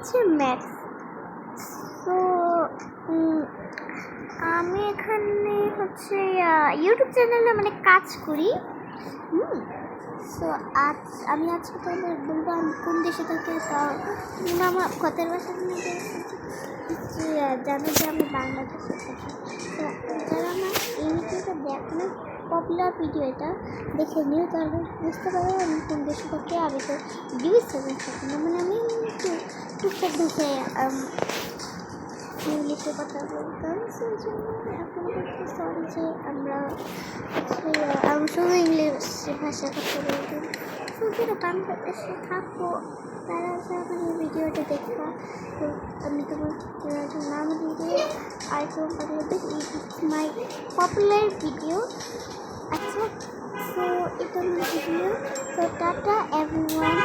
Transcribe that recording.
হচ্ছে maths. So আমি এখানে হচ্ছে ইউটিউব চ্যানেলে মানে কাজ করি। সো আমি আজকে তাদের বলবো আমি কোন দেশে থাকি। তোমরা আমার কথার ভাষা যে জানো যে আমি বাংলাদেশে থাকি। তো যারা আমার ইউটিউবে দেখো না, পপুলার ভিডিও এটা দেখে নিও, তাহলে বুঝতে পারো আমি কোন দেশে থাকি। আমি তো ইউএসএ থাকি না, মানে আমি টুকটাক দেশে ইংলিশে কথা বলতাম। সেই জন্য এখন একটু সরি যে আমি শুধু ইংলিশ ভাষায় কথা বলতাম। শুধু বাংলাদেশে থাকবো, তারা আমার এই ভিডিওটা দেখবা। তো আমি তোমার নাম দিয়ে আর ইটস মাই পপুলার ভিডিও। আচ্ছা, সো এটা আমার ভিডিও। So tata everyone.